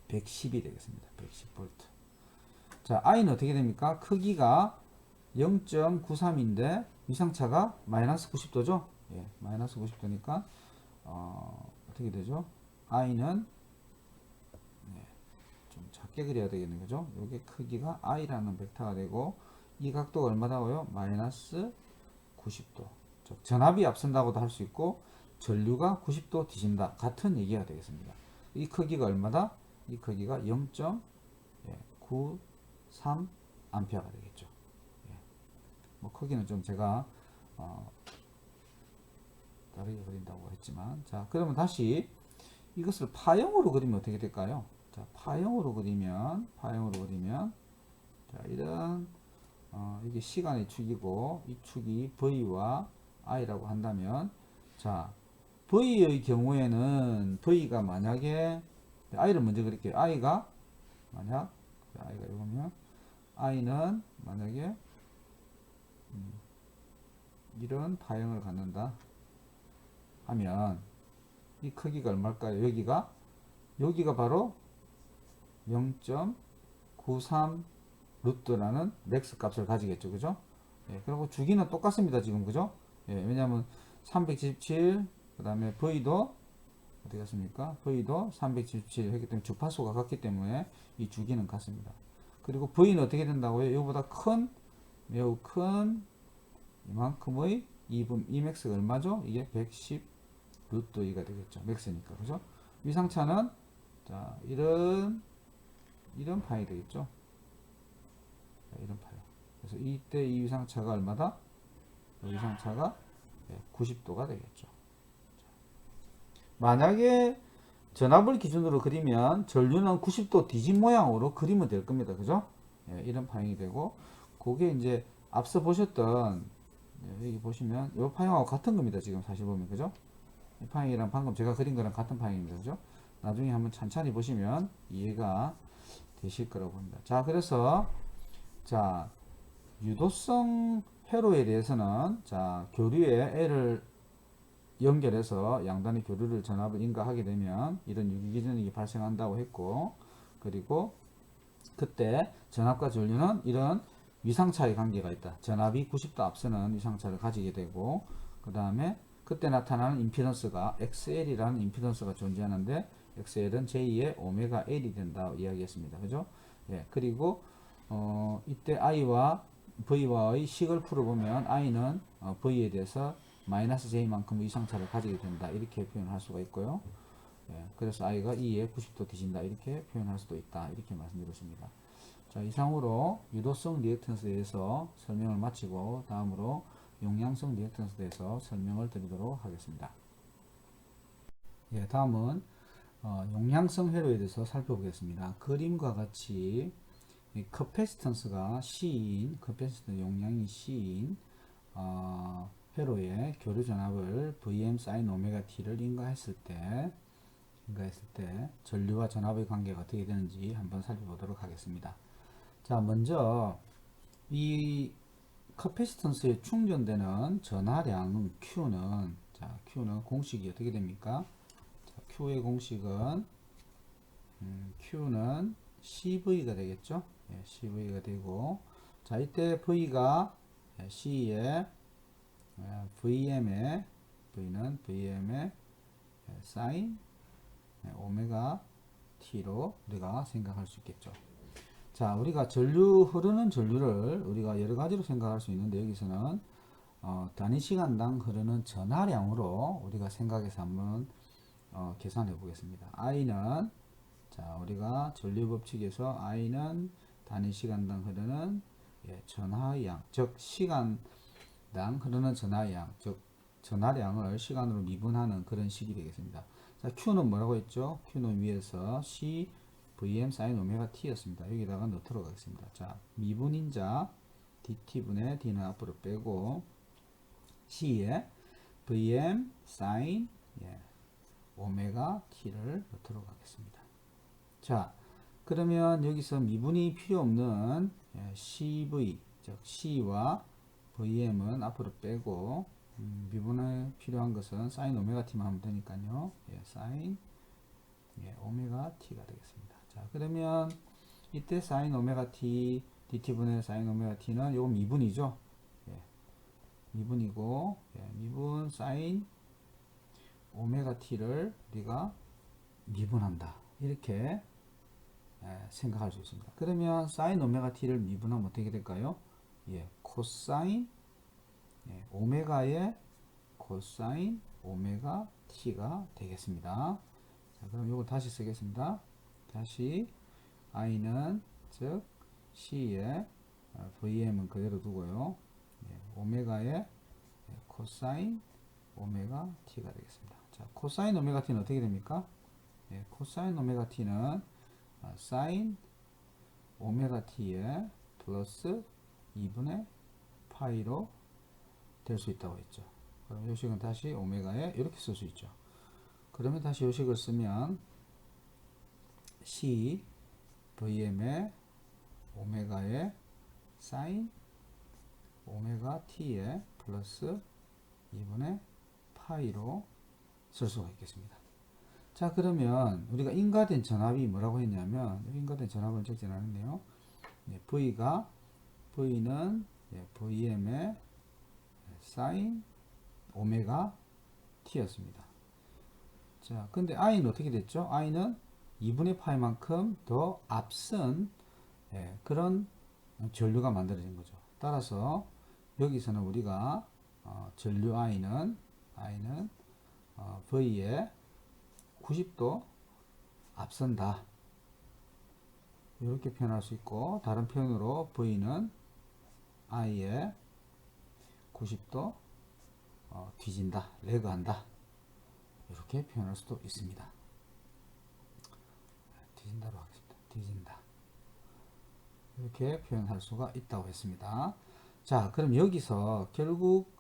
110이 되겠습니다. 110V. 자, I는 어떻게 됩니까? 크기가 0.93인데 위상차가 마이너스 90도죠? 마이너스 90도니까 어떻게 되죠? I는 좀 작게 그려야 되겠는 거죠? 요게 크기가 I라는 벡터가 되고, 이 각도가 얼마다고요? 마이너스 90도. 즉 전압이 앞선다고도 할 수 있고 전류가 90도 뒤진다 같은 얘기가 되겠습니다. 이 크기가 얼마다? 이 크기가 0.93 암페어가 되겠죠. 뭐 크기는 좀 제가 다르게 그린다고 했지만, 자, 그러면 다시 이것을 파형으로 그리면 어떻게 될까요? 자, 파형으로 그리면, 자, 이런 이게 시간의 축이고 이 축이 V와 I라고 한다면, 자, V의 경우에는 V가 만약에, I를 먼저 그릴게요. I가 만약, I가 이거면, I는 만약에 이런 파형을 갖는다 하면 이 크기가 얼마일까요? 여기가 바로 0.93 루트라는 맥스 값을 가지겠죠. 그죠? 그리고 주기는 똑같습니다. 지금. 그죠? 왜냐하면 377, 그 다음에 V도 어떻게 했습니까? V도 377 했기 때문에 주파수가 같기 때문에 이 주기는 같습니다. 그리고 V는 어떻게 된다고요? 이거보다 매우 큰 이만큼의 Emax가 얼마죠? 이게 110 루트 2가 되겠죠. 맥스니까. 그죠? 위상차는, 자, 이런 파이 되겠죠. 자, 이런 파이. 그래서 이때 이 위상차가 얼마다? 위상차가 90도가 되겠죠. 만약에 전압을 기준으로 그리면 전류는 90도 뒤진 모양으로 그리면 될 겁니다. 그죠? 이런 파형이 되고, 그게 이제 앞서 보셨던, 여기 보시면 이 파형하고 같은 겁니다. 지금 사실 보면. 그죠? 이 파형이랑 방금 제가 그린 거랑 같은 파형입니다. 그죠? 나중에 한번 천천히 보시면 이해가 되실 거라고 봅니다. 자, 그래서, 자, 유도성 회로에 대해서는, 자, 교류에 L을 연결해서 양단의 교류를 전압을 인가하게 되면 이런 유기전력이 발생한다고 했고, 그리고 그때 전압과 전류는 이런 위상차의 관계가 있다. 전압이 90도 앞서는 위상차를 가지게 되고, 그 다음에 그때 나타나는 임피던스가 XL이라는 임피던스가 존재하는데, XL은 제2의 오메가 L이 된다고 이야기했습니다. 그죠? 그리고 이때 I와 V와의 식을 풀어보면 I는 V에 대해서 마이너스 J만큼 위상차를 가지게 된다. 이렇게 표현할 수가 있고요. 그래서 I가 E에 90도 뒤진다. 이렇게 표현할 수도 있다. 이렇게 말씀드렸습니다. 자, 이상으로 유도성 리액턴스에 대해서 설명을 마치고 다음으로 용량성 리액턴스에 대해서 설명을 드리도록 하겠습니다. 다음은 용량성 회로에 대해서 살펴보겠습니다. 그림과 같이 커패시턴스가 C인, 커패시턴 용량이 C인 회로의 교류 전압을 Vm sin 오메가 t를 인가했을 때 전류와 전압의 관계가 어떻게 되는지 한번 살펴보도록 하겠습니다. 자, 먼저 이 커피시턴스에 충전되는 전하량 Q는, 자, Q는 공식이 어떻게 됩니까? 자, Q의 공식은 Q는 CV가 되겠죠? 예, CV가 되고, 자, 이때 V가 C의 VM의 V는 VM의 사인 오메가 T로 우리가 생각할 수 있겠죠. 자, 우리가 흐르는 전류를 우리가 여러 가지로 생각할 수 있는데, 여기서는 단위 시간당 흐르는 전하량으로 우리가 생각해서 한번 계산해 보겠습니다. I는, 자, 우리가 전류 법칙에서 I는 단위 시간당 흐르는 전하량, 즉 시간당 흐르는 전하량, 즉 전하량을 시간으로 미분하는 그런 식이 되겠습니다. 자, Q는 뭐라고 했죠? Q는 위에서 C Vm sin 오메가 T였습니다. 여기다가 넣도록 하겠습니다. 자, 미분인자 dt분의 d는 앞으로 빼고 C에 Vm sin 오메가 T를 넣도록 하겠습니다. 자, 그러면 여기서 미분이 필요 없는 CV, 즉 C와 Vm은 앞으로 빼고 미분에 필요한 것은 sin 오메가 T만 하면 되니까요. sin 오메가 T가 되겠습니다. 자, 그러면 이때 sin 오메가 T, dt분의 sin 오메가 T는 요거 미분이죠. 미분이고, 미분 sin 오메가 T를 우리가 미분한다. 이렇게 생각할 수 있습니다. 그러면 sin 오메가 T를 미분하면 어떻게 될까요? 코사인 오메가의 코사인 오메가 T가 되겠습니다. 자, 그럼 이거 다시 쓰겠습니다. 다시 I는 즉 C의 VM은 그대로 두고요. 오메가의 코사인 오메가 T가 되겠습니다. 자, 코사인 오메가 T는 어떻게 됩니까? 코사인 오메가 T는 사인 오메가 T의 플러스 2분의 파이로 될 수 있다고 했죠. 그럼 요식은 다시 오메가에 이렇게 쓸 수 있죠. 그러면 다시 요식을 쓰면 C Vm의 오메가의 사인 오메가 T의 플러스 2분의 파이로 쓸 수가 있겠습니다. 자, 그러면 우리가 인가된 전압이 뭐라고 했냐면, 인가된 전압을 적지 않았네요. V는 Vm의 사인 오메가 T였습니다. 자, 근데 I는 어떻게 됐죠? I는 2분의 파이만큼 더 앞선 그런 전류가 만들어진 거죠. 따라서 여기서는 우리가 전류 I는 V에 90도 앞선다. 이렇게 표현할 수 있고, 다른 표현으로 V는 I에 90도 뒤진다, 레그한다. 이렇게 표현할 수도 있습니다. 뒤진다로 하겠습니다. 뒤진다. 이렇게 표현할 수가 있다고 했습니다. 자, 그럼 여기서 결국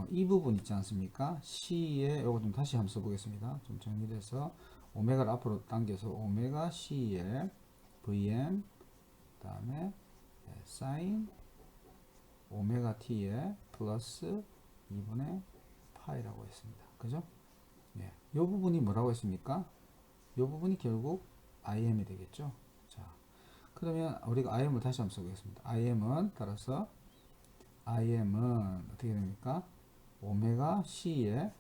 이 부분 있지 않습니까? C에 요거 좀 다시 한번 써보겠습니다. 좀 정리돼서 오메가를 앞으로 당겨서 오메가 C에 Vm 그 다음에 사인 오메가 T에 플러스 2분의 파이라고 했습니다. 그죠? 이 부분이 뭐라고 했습니까? 이 부분이 결국 IM이 되겠죠. 자, 그러면 우리가 IM을 다시 한번 써보겠습니다. IM은 따라서 IM은 어떻게 됩니까? 오메가 C의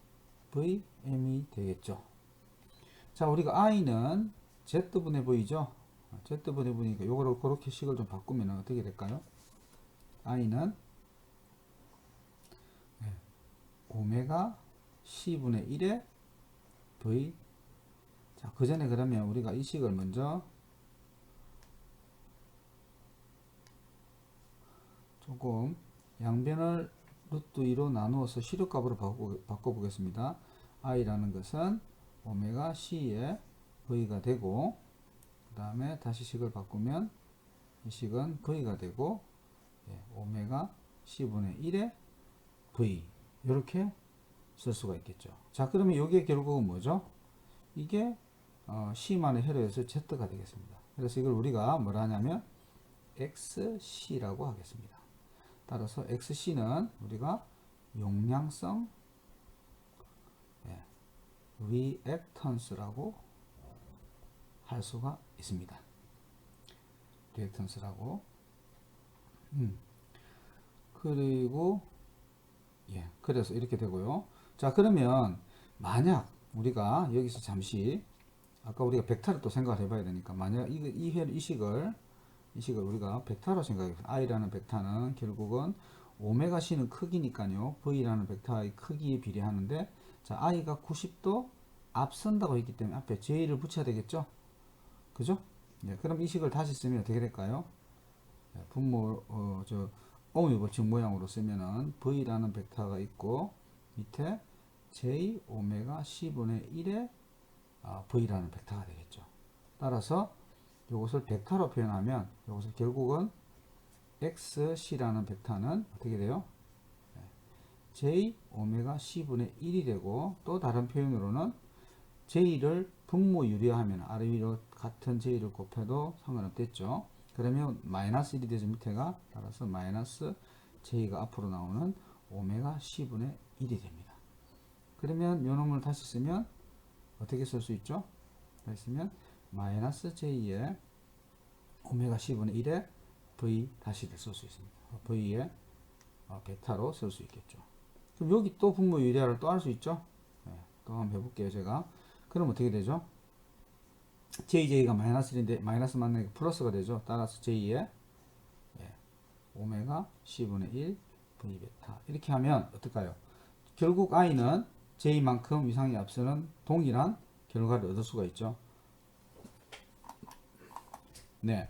VM이 되겠죠. 자, 우리가 I는 Z분의 V죠. Z분의 V니까 요거를 그렇게 식을 좀 바꾸면 어떻게 될까요? I는 오메가 C분의 1의 V. 자, 그 전에 그러면 우리가 이 식을 먼저 조금 양변을 루트 2로 나누어서 시력값으로 바꿔보겠습니다. I라는 것은 오메가 C의 V가 되고, 그 다음에 다시 식을 바꾸면 이 식은 V가 되고, 오메가 C분의 1의 V. 이렇게 쓸 수가 있겠죠. 자, 그러면 이게 결국은 뭐죠? 이게 C만의 회로에서 Z가 되겠습니다. 그래서 이걸 우리가 뭐라 하냐면 XC라고 하겠습니다. 따라서 XC는 우리가 용량성 리액턴스라고 할 수가 있습니다. 리액턴스라고. 그리고 그래서 이렇게 되고요. 자, 그러면 만약 우리가 여기서 잠시 아까 우리가 벡터를 또 생각을 해봐야 되니까 만약 이 식을 우리가 벡터로 생각해. i라는 벡터는 결국은 오메가 c는 크기니까요. v라는 벡터의 크기에 비례하는데, 자, i가 90도 앞선다고 했기 때문에 앞에 j를 붙여야 되겠죠. 그죠? 그럼 이 식을 다시 쓰면 어떻게 될까요? 분모 오미 법칙 모양으로 쓰면은 v라는 벡터가 있고 밑에 j 오메가 c분의 1의 v라는 벡터가 되겠죠. 따라서 이것을 벡터로 표현하면 이것을 결국은 xc라는 벡터는 어떻게 돼요? j 오메가 c분의 1이 되고, 또 다른 표현으로는 j를 분모 유리하면 아래 위로 같은 j를 곱해도 상관없겠죠. 그러면 마이너스 1이 되죠. 밑에가. 따라서 마이너스 j가 앞으로 나오는 오메가 c분의 1이 됩니다. 그러면 요 놈을 다시 쓰면 어떻게 쓸 수 있죠? 다시 쓰면 마이너스 j의 오메가 c분의 1의 v 다시를 쓸 수 있습니다. v의 베타로 쓸 수 있겠죠. 그럼 여기 또 분모 유리화를 또 할 수 있죠? 또 한번 해볼게요, 제가. 그럼 어떻게 되죠? j가 마이너스 1인데 마이너스 맞는 게 플러스가 되죠. 따라서 j의 오메가 c분의 1 v 베타. 이렇게 하면 어떨까요? 결국 i는 j만큼 위상이 앞서는 동일한 결과를 얻을 수가 있죠. 네,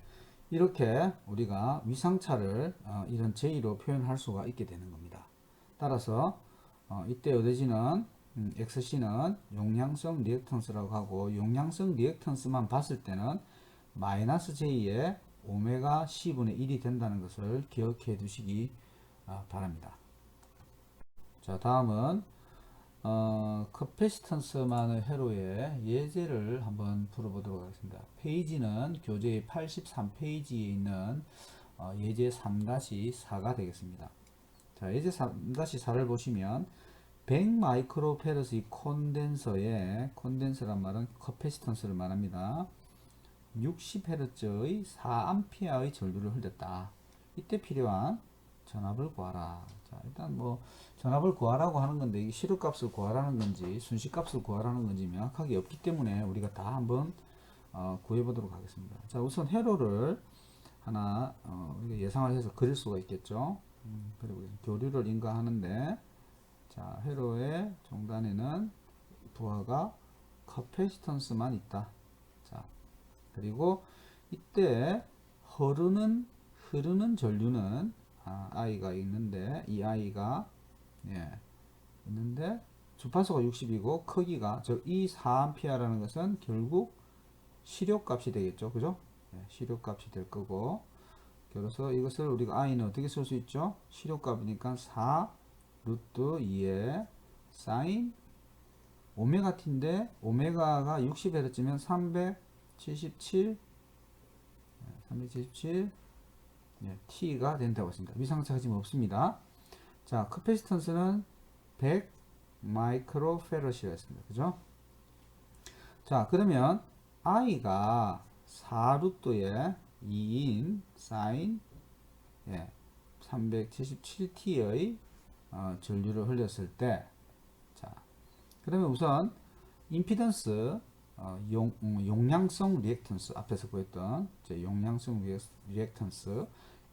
이렇게 우리가 위상차를 이런 j로 표현할 수가 있게 되는 겁니다. 따라서 이때 얻어지는 XC는 용량성 리액턴스라고 하고, 용량성 리액턴스만 봤을 때는 마이너스 J의 오메가 C분의 1이 된다는 것을 기억해 두시기 바랍니다. 자, 다음은 커패시턴스만의 회로의 예제를 한번 풀어보도록 하겠습니다. 페이지는 교재 83페이지에 있는 예제 3-4가 되겠습니다. 자, 예제 3-4를 보시면 100 마이크로페르스의 콘덴서란 말은 커패시턴스를 말합니다. 60Hz의 4A의 전류를 흘렸다. 이때 필요한 전압을 구하라. 자, 일단 뭐 전압을 구하라고 하는 건데 이게 시력값을 구하라는 건지 순식값을 구하라는 건지 명확하게 없기 때문에 우리가 다 한번 구해 보도록 하겠습니다. 자, 우선 회로를 하나 우리가 예상을 해서 그릴 수가 있겠죠. 그리고 교류를 인가하는데, 자, 회로의 종단에는 부하가 커패시턴스만 있다. 자, 그리고 이때 흐르는 전류는 I가 있는데, 이 I가 있는데 주파수가 60이고 크기가, 즉 이 4A라는 것은 결국 시력값이 되겠죠. 그죠? 시력값이 될 거고, 그래서 이것을 우리가 I는 어떻게 쓸 수 있죠? 시력값이니까 4 루트 2에 사인 오메가 t인데, 오메가가 60Hz면 377 t가 된다고 했습니다. 위상차 지금 없습니다. 자, 커패시턴스는 100 마이크로페럿이라 했습니다. 그죠? 자, 그러면 i가 4루트에 2인 사인 377t의 전류를 흘렸을 때, 자, 그러면 우선 임피던스 용량성 리액턴스, 앞에서 구했던 용량성 리액턴스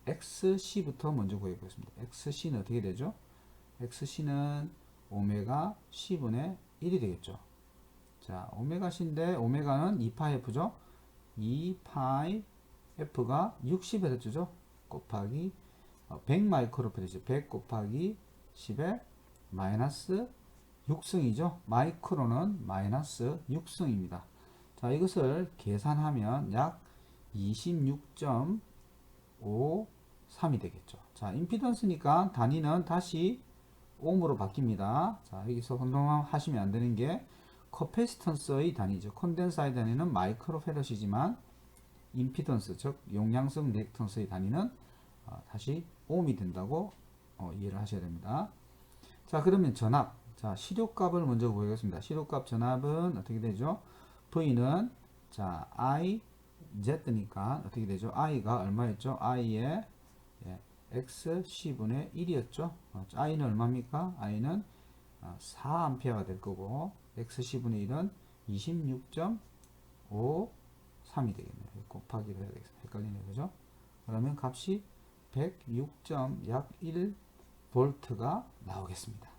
XC부터 먼저 구해보겠습니다. XC는 어떻게 되죠? XC는 오메가 C분의 1이 되겠죠. 자, 오메가 C인데 오메가는 2파이F죠. 2파이F가 60Hz죠. 곱하기 100 마이크로페르죠. 100 곱하기 10에 마이너스 6승이죠. 마이크로는 마이너스 6승입니다. 자, 이것을 계산하면 약 26.53이 되겠죠. 자, 임피던스니까 단위는 다시 옴으로 바뀝니다. 자, 여기서 혼동하시면 안 되는 게 커패시턴스의 단위죠. 콘덴서의 단위는 마이크로페럿이지만 임피던스, 즉 용량성 리액턴스의 단위는 다시 ohm이 된다고 이해를 하셔야 됩니다. 자, 그러면 전압. 자, 시료값을 먼저 구하겠습니다. 시료값 전압은 어떻게 되죠? V는 자, I, Z니까 어떻게 되죠? I가 얼마였죠? I의 X C분의 1이었죠? I는 얼마입니까? I는 4A가 될 거고, X C분의 1은 26.53이 되겠네요. 곱하기를 해야 되겠습니다. 헷갈리네요. 그죠? 그러면 값이 106약 1V가 나오겠습니다.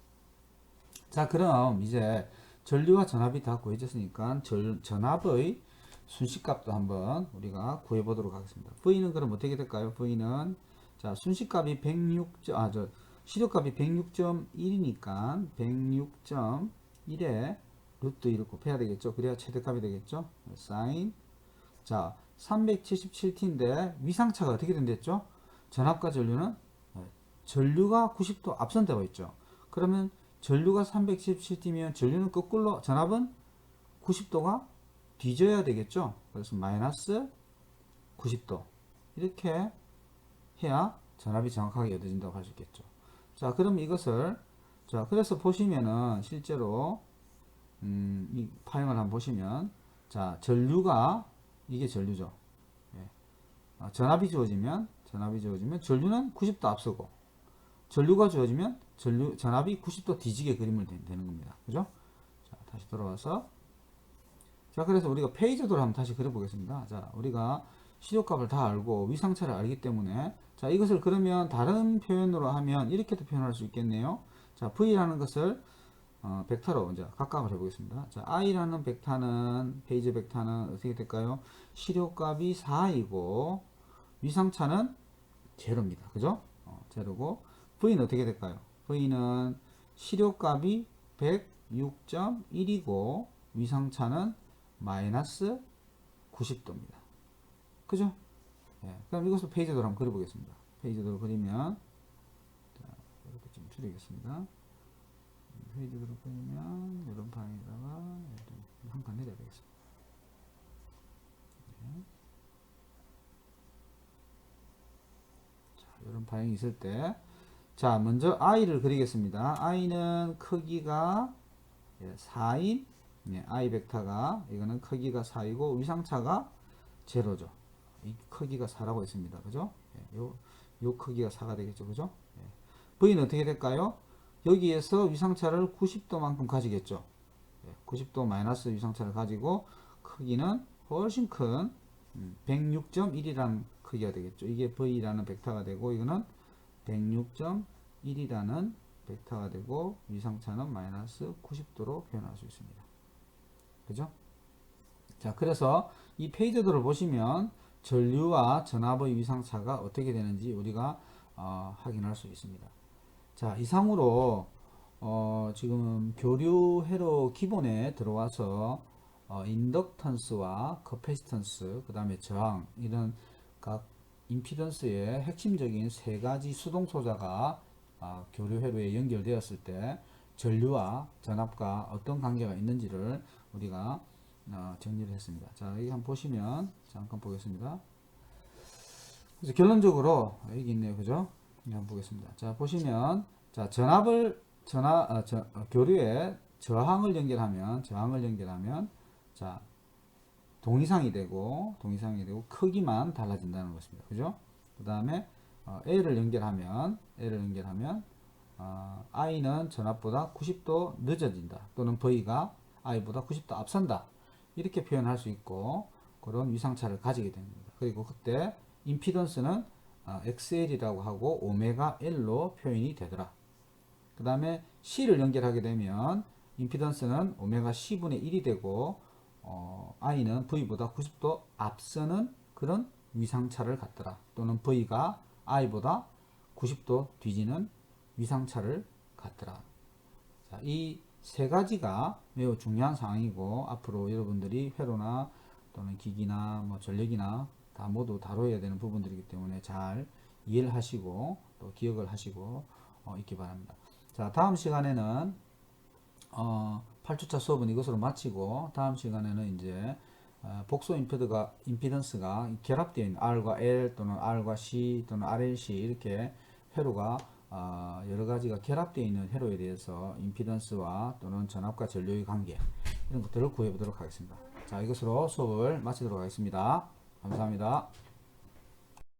자, 그럼 이제 전류와 전압이 다 구해졌으니까 전압의 순식값도 한번 우리가 구해 보도록 하겠습니다. V는 그럼 어떻게 될까요? V는 자, 순식값이 106, 시료값이 106.1이니까 106.1에 루트 1을 곱해야 되겠죠. 그래야 최대값이 되겠죠. 사인. 자, 377T인데 위상차가 어떻게 된댔죠? 전압과 전류는 전류가 90도 앞선다고 했죠. 그러면 전류가 317T면 전류는 거꾸로, 전압은 90도가 뒤져야 되겠죠. 그래서 마이너스 90도 이렇게 해야 전압이 정확하게 얻어진다고 할 수 있겠죠. 자, 그럼 이것을, 자, 그래서 보시면은 실제로 이 파형을 한번 보시면, 자, 전류가, 이게 전류죠. 예. 전압이 주어지면 전류는 90도 앞서고, 전류가 주어지면 전압이 90도 뒤지게 그림을 되는 겁니다. 그죠? 자, 다시 돌아와서, 자, 그래서 우리가 페이저도를 한번 다시 그려보겠습니다. 자, 우리가 시료값을 다 알고 위상차를 알기 때문에, 자, 이것을 그러면 다른 표현으로 하면 이렇게도 표현할 수 있겠네요. 자, V라는 것을 벡터로 이제 각각을 해보겠습니다. 자, I라는 벡터는, 페이지 벡터는 어떻게 될까요? 시료값이 4이고 위상차는 제로입니다. 그죠? 제로고, V는 어떻게 될까요? V는 시료값이 106.1이고 위상차는 마이너스 90도입니다. 그죠? 예, 그럼 이것을 페이지도로 한번 그려보겠습니다. 페이지도로 그리면, 자, 이렇게 좀 줄이겠습니다. 페이지도로 그리면 이런 방에다가 한 칸 내려야 되겠습니다. 네. 자, 이런 방향이 있을 때, 자, 먼저 I를 그리겠습니다. I는 크기가 4인, I 벡터가, 이거는 크기가 4이고 위상차가 제로죠. 이 크기가 4라고 했습니다. 그죠? 요 크기가 4가 되겠죠. 그죠? V는 어떻게 될까요? 여기에서 위상차를 90도만큼 가지겠죠. 90도 마이너스 위상차를 가지고 크기는 훨씬 큰 106.1이라는 크기가 되겠죠. 이게 V라는 벡터가 되고, 이거는 106.1이라는 벡터가 되고, 위상차는 마이너스 90도로 표현할 수 있습니다. 그죠? 자, 그래서 이 페이지들을 보시면 전류와 전압의 위상차가 어떻게 되는지 우리가 확인할 수 있습니다. 자, 이상으로 지금 교류회로 기본에 들어와서 인덕턴스와 커패시턴스, 그 다음에 저항, 이런 각 임피던스의 핵심적인 세 가지 수동소자가 교류회로에 연결되었을 때 전류와 전압과 어떤 관계가 있는지를 우리가 정리를 했습니다. 자, 여기 한번 보시면, 잠깐 보겠습니다. 그래서 결론적으로, 여기 있네요. 그죠? 한번 보겠습니다. 자, 보시면, 자, 교류에 저항을 연결하면, 자, 동이상이 되고, 크기만 달라진다는 것입니다. 그죠? 그 다음에, L을 연결하면, I는 전압보다 90도 늦어진다. 또는 V가 I보다 90도 앞선다. 이렇게 표현할 수 있고, 그런 위상차를 가지게 됩니다. 그리고 그때 임피던스는 XL이라고 하고 오메가 L로 표현이 되더라. 그 다음에 C를 연결하게 되면 임피던스는 오메가 C분의 1이 되고 I는 V보다 90도 앞서는 그런 위상차를 갖더라. 또는 V가 I보다 90도 뒤지는 위상차를 갖더라. 자, 이 세 가지가 매우 중요한 상황이고, 앞으로 여러분들이 회로나 또는 기기나 뭐 전력이나 다 모두 다뤄야 되는 부분들이기 때문에 잘 이해를 하시고 또 기억을 하시고 있기 바랍니다. 자, 다음 시간에는 8주차 수업은 이것으로 마치고, 다음 시간에는 이제 복소 임피던스가 결합되어 있는 R과 L 또는 R과 C 또는 RLC 이렇게 회로가 여러 가지가 결합되어 있는 회로에 대해서 임피던스와 또는 전압과 전류의 관계 이런 것들을 구해 보도록 하겠습니다. 자, 이것으로 수업을 마치도록 하겠습니다. 감사합니다.